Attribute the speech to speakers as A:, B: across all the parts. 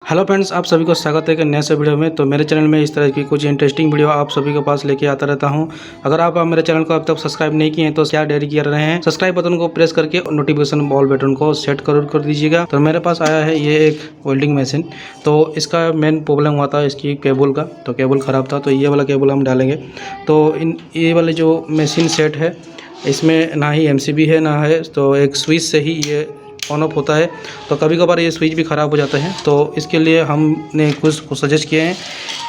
A: Hello friends, आप सभी को स्वागत है एक नए से वीडियो में। तो मेरे चैनल में इस तरह की कुछ इंटरेस्टिंग वीडियो आप सभी के पास लेके आता रहता हूं। अगर आप मेरे चैनल को अब तक सब्सक्राइब नहीं किए हैं तो क्या देरी कर रहे हैं, सब्सक्राइब बटन को प्रेस करके नोटिफिकेशन बॉल बटन को सेट कर दीजिएगा। तो मेरे पास आया है ये एक वेल्डिंग मशीन। तो इसका मेन प्रॉब्लम हुआ था इसकी केबल का, तो केबल ख़राब था। तो ये वाला केबल हम डालेंगे। तो ये वाले जो मशीन सेट है इसमें ना ही MCB है ना है, तो एक स्विच से ही ये ऑन ऑफ होता है। तो कभी कभार ये स्विच भी ख़राब हो जाता है। तो इसके लिए हमने कुछ को सजेस्ट किए हैं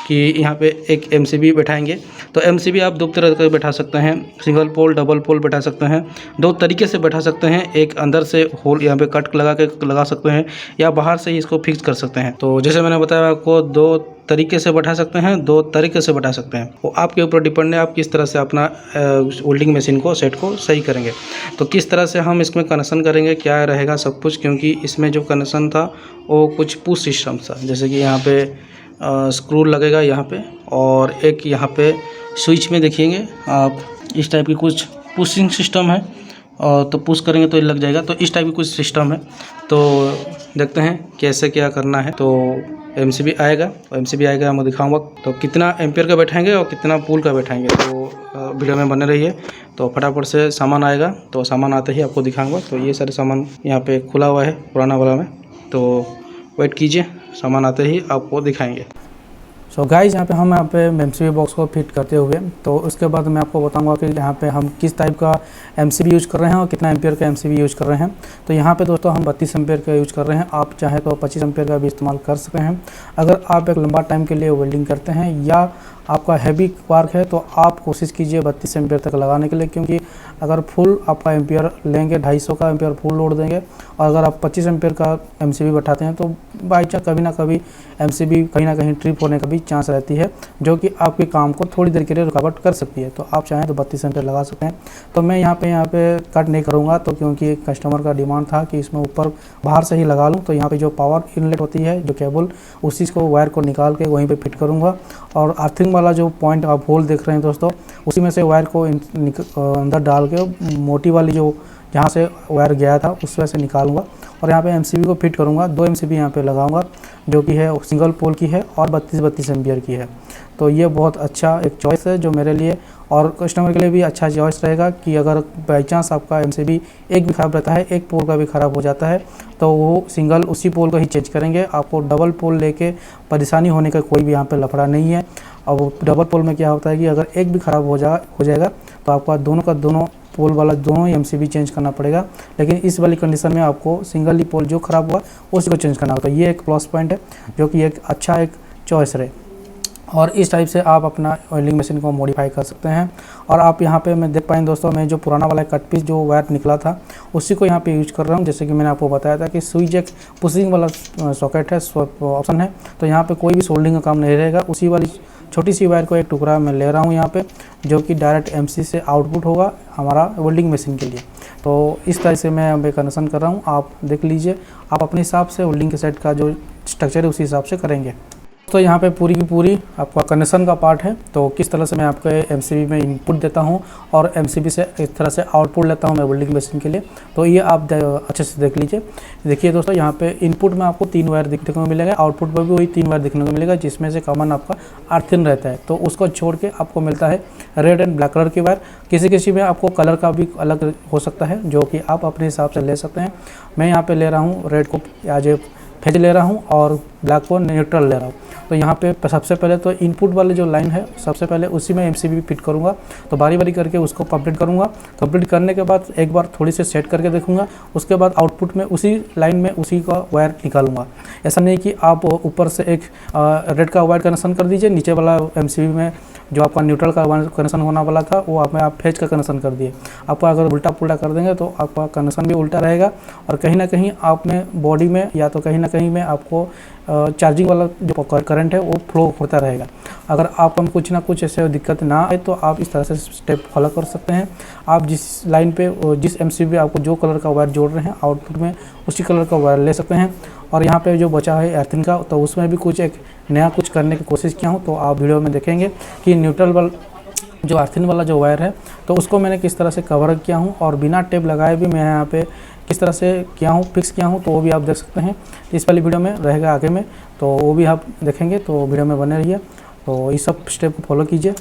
A: कि यहाँ पे एक MCB बैठाएंगे। तो MCB आप दो तरह का बैठा सकते हैं, सिंगल पोल डबल पोल बैठा सकते हैं। दो तरीके से बैठा सकते हैं, एक अंदर से होल यहाँ पे कट लगा सकते हैं, या बाहर से ही इसको फिक्स कर सकते हैं। तो जैसे मैंने बताया आपको, दो तरीके से बैठा सकते हैं, दो तरीके से बैठा सकते हैं। वो आपके ऊपर डिपेंड है आप किस तरह से अपना वेल्डिंग मशीन को सेट को सही करेंगे। तो किस तरह से हम इसमें कनेक्शन करेंगे, क्या रहेगा सब कुछ, क्योंकि इसमें जो कनेक्शन था वो कुछ पुश सिस्टम था। जैसे कि यहाँ पे स्क्रू लगेगा यहाँ पे, और एक यहाँ पे स्विच में देखिएंगे आप इस टाइप की कुछ पुशिंग सिस्टम है, और तो पुश करेंगे तो ये लग जाएगा। तो इस टाइप की कुछ सिस्टम है। तो देखते हैं कैसे क्या करना है। तो MCB आएगा, मैं दिखाऊंगा। तो कितना एम्पियर का बैठाएंगे और कितना पुल का बैठाएंगे, तो वीडियो में बने रहिए। तो फटाफट से सामान आएगा, तो सामान आते ही आपको दिखाऊंगा। तो ये सारे सामान यहाँ पे खुला हुआ है पुराना वाला में, तो वेट कीजिए, सामान आते ही आपको दिखाएंगे।
B: सो गाइस, यहाँ पे MCB बॉक्स को फिट करते हुए, तो उसके बाद मैं आपको बताऊंगा कि यहाँ पे हम किस टाइप का MCB यूज़ कर रहे हैं और कितना एम्पियर का MCB यूज़ कर रहे हैं। तो यहाँ पे दोस्तों हम 32 एम्पियर का यूज़ कर रहे हैं। आप चाहे तो 25 एम्पियर का भी इस्तेमाल कर सकते हैं। अगर आप एक लंबा टाइम के लिए वेल्डिंग करते हैं या आपका हैवी वर्क है, तो आप कोशिश कीजिए 32 एम्पियर तक लगाने के लिए, क्योंकि अगर फुल आपका एम्पियर लेंगे, 250 का एम्पियर फुल लोड देंगे, और अगर आप 25 एम्पियर का MCB बैठाते हैं, तो बाई चांस कभी ना कभी MCB कहीं ना कहीं ट्रिप होने का भी चांस रहती है, जो कि आपके काम को थोड़ी देर के लिए रुकावट कर सकती है। तो आप चाहें तो 32 एम्पियर लगा सकते हैं। तो मैं यहाँ पे कट नहीं करूँगा, तो क्योंकि कस्टमर का डिमांड था कि इसमें ऊपर बाहर से ही लगा लूँ। तो यहाँ पे जो पावर इनलेट होती है, जो केबल, उसी को वायर को निकाल के वहीं पे फिट करूँगा। और अर्थिंग वाला जो पॉइंट आप होल देख रहे हैं दोस्तों, उसी में से वायर को अंदर डाल के मोटी वाली जो जहाँ से वायर गया था उस वजह से निकालूंगा, और यहाँ पे MCB को फिट करूँगा। 2 MCB यहाँ पे लगाऊंगा, जो कि है सिंगल पोल की है और 32 एम्पियर की है। तो ये बहुत अच्छा एक चॉइस है जो मेरे लिए और कस्टमर के लिए भी अच्छा चॉइस रहेगा कि अगर बाई चांस आपका MCB एक भी ख़राब रहता है, एक पोल का भी ख़राब हो जाता है, तो वो सिंगल उसी पोल का ही चेंज करेंगे। आपको डबल पोल लेके परेशानी होने का कोई भी यहाँ पे लफड़ा नहीं है। और डबल पोल में क्या होता है कि अगर एक भी ख़राब हो जाएगा तो आपका दोनों पोल वाला दोनों ही MCB चेंज करना पड़ेगा। लेकिन इस वाली कंडीशन में आपको सिंगल ही पोल जो ख़राब हुआ उसी को चेंज करना होता है। ये एक प्लस पॉइंट है, जो कि एक अच्छा एक चॉइस रहे। और इस टाइप से आप अपना वेल्डिंग मशीन को मॉडिफाई कर सकते हैं। और आप यहाँ पे मैं देख पाएंगे दोस्तों, मैं जो पुराना वाला कट पीस जो वायर निकला था उसी को यहाँ पे यूज कर रहा हूँ। जैसे कि मैंने आपको बताया था कि स्विच एक पुशिंग वाला सॉकेट है, ऑप्शन है, तो यहाँ पे कोई भी सोल्डिंग का काम नहीं रहेगा। उसी वाली छोटी सी वायर को एक टुकड़ा मैं ले रहा हूँ यहाँ पे, जो कि डायरेक्ट MC से आउटपुट होगा हमारा वेल्डिंग मशीन के लिए। तो इस तरह से मैं यहाँ पे कनेक्शन कर रहा हूँ, आप देख लीजिए। आप अपने हिसाब से वेल्डिंग के सेट का जो स्ट्रक्चर है उसी हिसाब से करेंगे। तो यहाँ पे पूरी की पूरी आपका कनेक्शन का पार्ट है। तो किस तरह से मैं आपके MCB में इनपुट देता हूँ और MCB से इस तरह से आउटपुट लेता हूँ मैं वेल्डिंग मशीन के लिए, तो ये आप अच्छे से देख लीजिए। देखिए दोस्तों, यहाँ पे इनपुट में आपको 3 वायर देखने को मिलेगा, आउटपुट में भी वही 3 वायर देखने को मिलेगा, जिसमें से कॉमन आपका अर्थिन रहता है। तो उसको छोड़ के आपको मिलता है रेड एंड ब्लैक कलर की वायर। किसी में आपको कलर का भी अलग हो सकता है, जो कि आप अपने हिसाब से ले सकते हैं। मैं यहाँ पर ले रहा हूँ रेड को आज फेज ले रहा हूँ और ब्लैक को न्यूट्रल ले रहा हूँ। तो यहाँ पे सबसे पहले तो इनपुट वाले जो लाइन है, सबसे पहले उसी में MCB फिट करूँगा। तो बारी बारी करके उसको कंप्लीट करूँगा। कंप्लीट करने के बाद एक बार थोड़ी से सेट करके देखूँगा। उसके बाद आउटपुट में उसी लाइन में उसी का वायर निकालूंगा। ऐसा नहीं कि आप ऊपर से एक रेड का वायर कनेक्शन कर दीजिए, नीचे वाला MCB में जो आपका न्यूट्रल का कनेक्शन होना वाला था वो आप फेज का कनेक्शन कर दिए। आपको अगर उल्टा पुल्टा कर देंगे तो आपका कनेक्शन भी उल्टा रहेगा, और कहीं ना कहीं आप में बॉडी में या तो कहीं ना कहीं में आपको चार्जिंग वाला जो करंट है वो फ्लो होता रहेगा। अगर आप हम कुछ ना कुछ ऐसे दिक्कत ना आए तो आप इस तरह से स्टेप फॉलो कर सकते हैं। आप जिस लाइन पे जिस MCB आपको जो कलर का वायर जोड़ रहे हैं, आउटपुट में उसी कलर का वायर ले सकते हैं। और यहाँ पे जो बचा है अर्थिंग का, तो उसमें भी कुछ एक नया कुछ करने की कोशिश किया हूँ। तो आप वीडियो में देखेंगे कि न्यूट्रल वाला जो अर्थिंग वाला जो वायर है, तो उसको मैंने किस तरह से कवर किया हूँ, और बिना टेप लगाए भी मैं यहाँ पे किस तरह से किया हूँ, फिक्स किया हूँ, तो वो भी आप देख सकते हैं। इस वाली वीडियो में रहेगा आगे में, तो वो भी आप देखेंगे, तो वीडियो में बने रहिए। तो इस सब स्टेप को फॉलो कीजिए।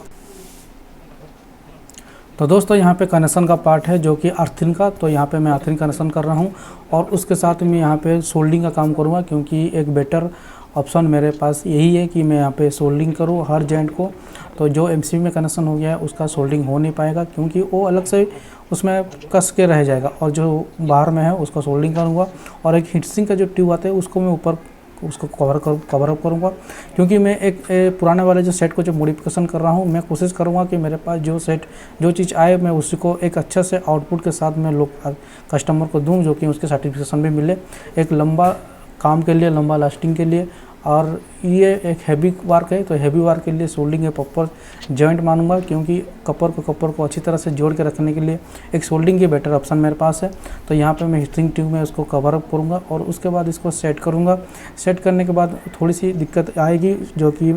B: तो दोस्तों यहाँ पे कनेक्शन का पार्ट है जो कि अर्थिंग का, तो यहाँ पे मैं अर्थिंग कनेक्शन कर रहा हूँ और उसके साथ में यहाँ पे सोल्डिंग का काम करूँगा, क्योंकि एक बेटर ऑप्शन मेरे पास यही है कि मैं यहाँ पे सोल्डिंग करूँ हर जॉइंट को। तो जो एमसीबी में कनेक्शन हो गया है उसका सोल्डिंग हो नहीं पाएगा, क्योंकि वो अलग से उसमें कस के रह जाएगा, और जो बाहर में है उसका सोल्डिंग करूँगा। और एक हीटसिंक का जो ट्यूब आता है उसको मैं ऊपर उसको कवर अप करूँगा, क्योंकि मैं एक पुराने वाले जो सेट को जो मॉडिफिकेशन कर रहा हूँ, मैं कोशिश करूँगा कि मेरे पास जो चीज़ आए मैं उसी को एक अच्छे से आउटपुट के साथ मैं लोग कस्टमर को दूँ, जो कि उसके सर्टिफिकेशन भी मिले, एक लंबा काम के लिए, लंबा लास्टिंग के लिए। और ये एक हैवी वर्क है, तो हैवी वर्क के लिए सोल्डिंग है प्रॉपर जॉइंट मानूंगा, क्योंकि कपर को अच्छी तरह से जोड़ के रखने के लिए एक सोल्डिंग के बेटर ऑप्शन मेरे पास है। तो यहाँ पे मैं हीटसिंक ट्यूब में उसको कवर अप करूँगा और उसके बाद इसको सेट करूँगा। सेट करने के बाद थोड़ी सी दिक्कत आएगी, जो कि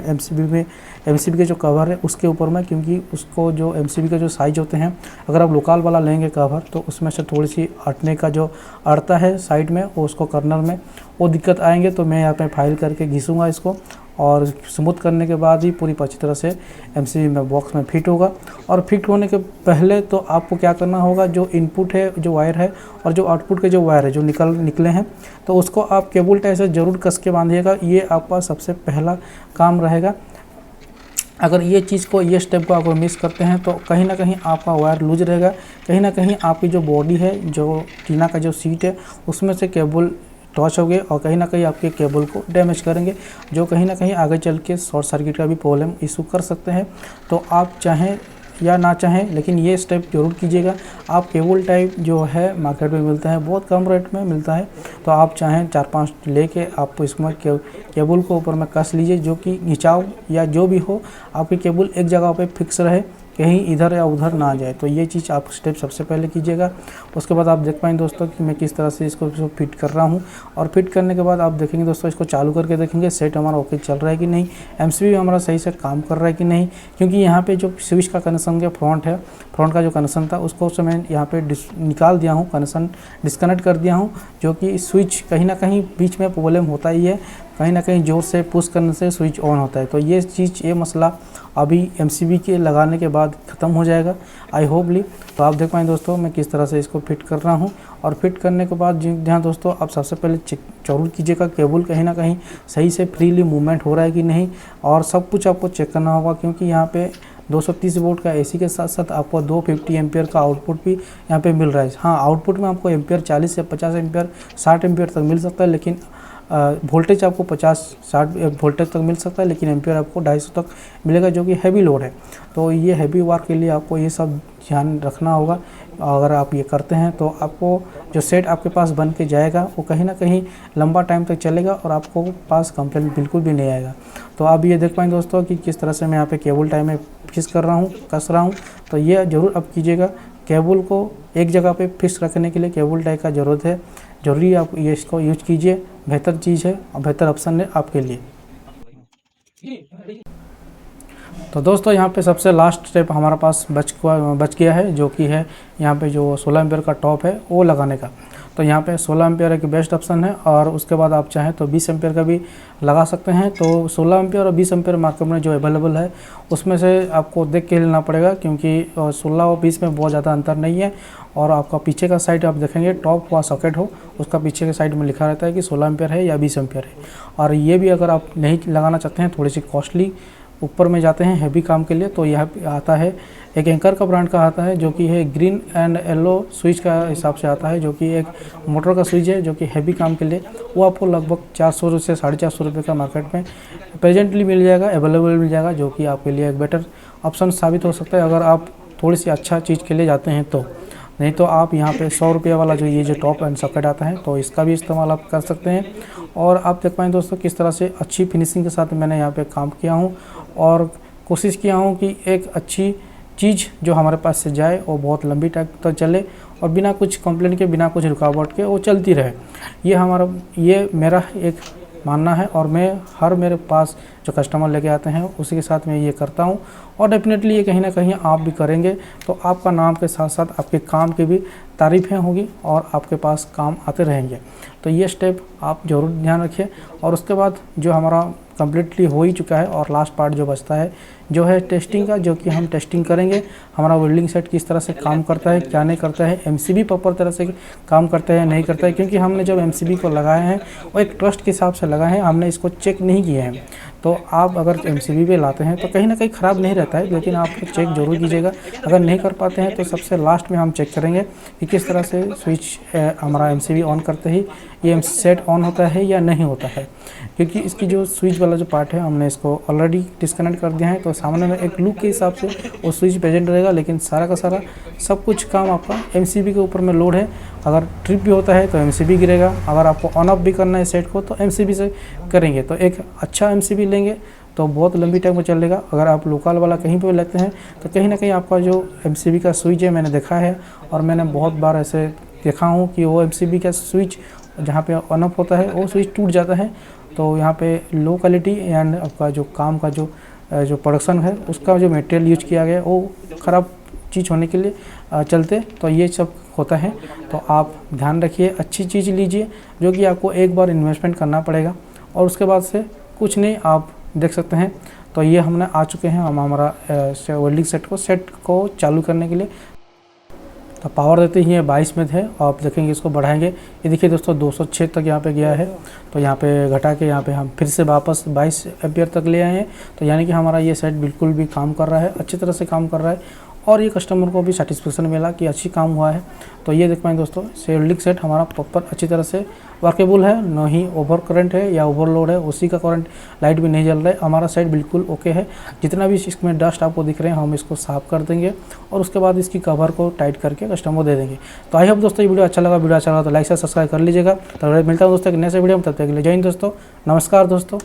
B: एमसीबी के जो कवर है उसके ऊपर में, क्योंकि उसको जो एमसीबी के जो साइज होते हैं, अगर आप लोकल वाला लेंगे कवर तो उसमें से थोड़ी सी अटने का जो अड़ता है साइड में, वो उसको कर्नर में वो दिक्कत आएंगे। तो मैं यहाँ पे फाइल करके घिसूँगा इसको, और स्मूथ करने के बाद ही पूरी अच्छी तरह से एमसीबी में बॉक्स में फिट होगा। और फिट होने के पहले तो आपको क्या करना होगा, जो इनपुट है जो वायर है और जो आउटपुट के जो वायर है जो निकले हैं, तो उसको आप केबल टाई से ज़रूर कस के बांधिएगा। ये आपका सबसे पहला काम रहेगा। अगर ये चीज़ को, ये स्टेप को अगर मिस करते हैं तो कहीं ना कहीं आपका वायर लूज रहेगा, कहीं ना कहीं आपकी जो बॉडी है, जो टीना का जो सीट है, उसमें से केबल टच हो गए और कहीं ना कहीं आपके केबल को डैमेज करेंगे, जो कहीं ना कहीं आगे चल के शॉर्ट सर्किट का भी प्रॉब्लम इशू कर सकते हैं। तो आप चाहें या ना चाहें, लेकिन ये स्टेप जरूर कीजिएगा। आप केबल टाइप जो है मार्केट में मिलता है, बहुत कम रेट में मिलता है, तो आप चाहें 4-5 लेके आप इसमें केबल को ऊपर में कस लीजिए, जो कि खिंचाव या जो भी हो, आपकी केबल एक जगह पे फिक्स रहे, कहीं इधर या उधर ना जाए। तो ये चीज़ आप स्टेप सबसे पहले कीजिएगा। उसके बाद आप देख पाएंगे दोस्तों कि मैं किस तरह से इसको फिट कर रहा हूँ। और फिट करने के बाद आप देखेंगे दोस्तों, इसको चालू करके देखेंगे सेट हमारा ओके चल रहा है कि नहीं, एमसीबी हमारा सही से काम कर रहा है कि नहीं। क्योंकि यहाँ पे जो स्विच का कनेक्शन के फ्रंट का जो कनेक्शन था उसको मैं यहाँ पे निकाल दिया हूँ, कनेक्शन डिस्कनेक्ट कर दिया हूँ, जो कि स्विच कहीं ना कहीं बीच में प्रॉब्लम होता ही है, कहीं ना कहीं जोर से पुश करने से स्विच ऑन होता है। तो ये मसला अभी एमसीबी के लगाने के बाद ख़त्म हो जाएगा, आई होपली। तो आप देख पाएँ दोस्तों मैं किस तरह से इसको फिट कर रहा हूँ। और फिट करने के बाद जहाँ दोस्तों आप सबसे पहले चेक जरूर कीजिएगा केबल कहीं ना कहीं सही से फ्रीली मूवमेंट हो रहा है कि नहीं, और सब कुछ आपको चेक करना होगा, क्योंकि यहाँ पे 230 वोल्ट का एसी के साथ साथ आपको 250 एम्पियर का आउटपुट भी यहाँ पे मिल रहा है। हाँ, आउटपुट में आपको एम्पियर 40 से 50 एम्पियर 60 एम्पियर तक मिल सकता है, लेकिन वोल्टेज आपको 50-60 वोल्टेज तक मिल सकता है, लेकिन एम्पियर आपको 250 तक मिलेगा, जो कि हैवी लोड है। तो ये हैवी वर्क के लिए आपको ये सब ध्यान रखना होगा। अगर आप ये करते हैं तो आपको जो सेट आपके पास बन के जाएगा वो कहीं ना कहीं लंबा टाइम तक चलेगा और आपको पास कंप्लेन बिल्कुल भी नहीं आएगा। तो आप ये देख पाएंगे दोस्तों कि किस तरह से मैं यहाँ पे केबल टाई में फिक्स कर रहा हूँ, कस रहा हूँ। तो ये ज़रूर आप कीजिएगा। केबल को एक जगह पे फिक्स रखने के लिए केबल टाई का ज़रूरत है, ज़रूरी आप ये इसको यूज कीजिए, बेहतर चीज़ है और बेहतर ऑप्शन है आपके लिए। तो दोस्तों यहाँ पे सबसे लास्ट स्टेप हमारे पास बच गया है, जो कि है यहाँ पे जो 16 एम्पियर का टॉप है वो लगाने का। तो यहाँ पे 16 एम्पियर एक बेस्ट ऑप्शन है, और उसके बाद आप चाहें तो 20 एम्पियर का भी लगा सकते हैं। तो 16 एम्पियर और 20 एम्पियर मार्केट में जो अवेलेबल है उसमें से आपको देख के लेना पड़ेगा, क्योंकि 16 और 20 में बहुत ज़्यादा अंतर नहीं है। और आपका पीछे का साइड आप देखेंगे टॉप हुआ सॉकेट हो, उसका पीछे के साइड में लिखा रहता है कि 16 एम्पियर है या 20 एम्पियर है। और ये भी अगर आप नहीं लगाना चाहते हैं, थोड़ी सी कॉस्टली ऊपर में जाते हैं हैवी काम के लिए, तो यह आता है एक एंकर का ब्रांड का आता है, जो कि है ग्रीन एंड येलो स्विच का हिसाब से आता है, जो कि एक मोटर का स्विच है, जो कि हैवी काम के लिए वो आपको लगभग 400 से 450 रुपये का मार्केट में प्रेजेंटली मिल जाएगा, अवेलेबल मिल जाएगा, जो कि आपके लिए एक बेटर ऑप्शन साबित हो सकता है अगर आप थोड़ी सी अच्छा चीज़ के लिए जाते हैं तो। नहीं तो आप यहाँ पे 100 रुपये वाला जो ये जो टॉप एंड सॉकेट आता है, तो इसका भी इस्तेमाल आप कर सकते हैं। और आप देख पाएँ दोस्तों किस तरह से अच्छी फिनिशिंग के साथ मैंने यहाँ पे काम किया हूँ, और कोशिश किया हूँ कि एक अच्छी चीज़ जो हमारे पास से जाए वो बहुत लंबी टाइम तक चले, और बिना कुछ कंप्लेंट के, बिना कुछ रुकावट के वो चलती रहे। ये मेरा एक मानना है और मैं हर मेरे पास जो कस्टमर लेके आते हैं उसी के साथ मैं ये करता हूँ। और डेफिनेटली ये कहीं ना कहीं आप भी करेंगे तो आपका नाम के साथ साथ आपके काम की भी तारीफ़ें होगी और आपके पास काम आते रहेंगे। तो ये स्टेप आप ज़रूर ध्यान रखिए। और उसके बाद जो हमारा कम्प्लीटली हो ही चुका है और लास्ट पार्ट जो बचता है जो है टेस्टिंग का, जो कि हम टेस्टिंग करेंगे हमारा वेल्डिंग सेट किस तरह से काम करता है, क्या नहीं करता है, एमसीबी प्रॉपर तरह से काम करता है नहीं करता है। क्योंकि हमने जब एमसीबी को लगाए हैं वो एक ट्रस्ट के हिसाब से लगाए हैं, हमने इसको चेक नहीं किए हैं। तो आप अगर एमसीबी पे लाते हैं तो कहीं ना कहीं ख़राब नहीं रहता है, लेकिन आप चेक जरूर कीजिएगा। अगर नहीं कर पाते हैं तो सबसे लास्ट में हम चेक करेंगे कि किस तरह से स्विच हमारा एमसीबी ऑन करते ही ये सेट ऑन होता है या नहीं होता है। क्योंकि इसकी जो स्विच वाला जो पार्ट है हमने इसको ऑलरेडी डिस्कनेक्ट कर दिया है, तो सामने में एक लुक के हिसाब से वो स्विच प्रेजेंट रहेगा, लेकिन सारा का सारा सब कुछ काम आपका एमसीबी के ऊपर में लोड है। अगर ट्रिप भी होता है तो एमसीबी गिरेगा, अगर आपको ऑन ऑफ भी करना है सेट को तो एमसीबी से करेंगे। तो एक अच्छा एमसीबी लेंगे तो बहुत लंबी टाइम में चलेगा। अगर आप लोकल वाला कहीं पे लेते हैं तो कहीं ना कहीं आपका जो एमसीबी का स्विच है, मैंने देखा है और मैंने बहुत बार ऐसे देखा हूँ कि वो एमसीबी का स्विच जहाँ पे ऑन ऑफ होता है वो स्विच टूट जाता है। तो यहाँ पे लो क्वालिटी एंड आपका जो काम का जो प्रोडक्शन है उसका जो मटेरियल यूज किया गया वो ख़राब चीज़ होने के लिए चलते, तो ये सब होता है। तो आप ध्यान रखिए, अच्छी चीज़ लीजिए जो कि आपको एक बार इन्वेस्टमेंट करना पड़ेगा और उसके बाद से कुछ नहीं आप देख सकते हैं। तो ये हमने आ चुके हैं हम हमारा वेल्डिंग सेट को चालू करने के लिए। तो पावर देते ही 22 में थे, आप देखेंगे इसको बढ़ाएंगे। ये देखिए दोस्तों 206 तक यहाँ पे गया है। तो यहाँ पे घटा के यहाँ पे हम फिर से वापस 22 एम्पियर तक ले आए हैं। तो यानी कि हमारा ये सेट बिल्कुल भी काम कर रहा है, अच्छी तरह से काम कर रहा है और ये कस्टमर को भी सेटिस्फेक्शन मिला कि अच्छी काम हुआ है। तो ये देख पाएँ दोस्तों वेल्डिंग सेट हमारा प्रॉपर अच्छी तरह से वर्केबल है, न ही ओवर करंट है या ओवरलोड है, उसी का करंट लाइट भी नहीं जल रहा है। हमारा सेट बिल्कुल ओके है। जितना भी इसमें डस्ट आपको दिख रहे हैं हम इसको साफ़ कर देंगे और उसके बाद इसकी कवर को टाइट करके कस्टमर को दे देंगे। तो आई होप दोस्तों ये वीडियो अच्छा लगा तो लाइक से सब्सक्राइब कर लीजिएगा। तो मिलता हूँ दोस्तों एक नए से वीडियो में, तब तक के लिए जय हिंद दोस्तों, नमस्कार दोस्तों।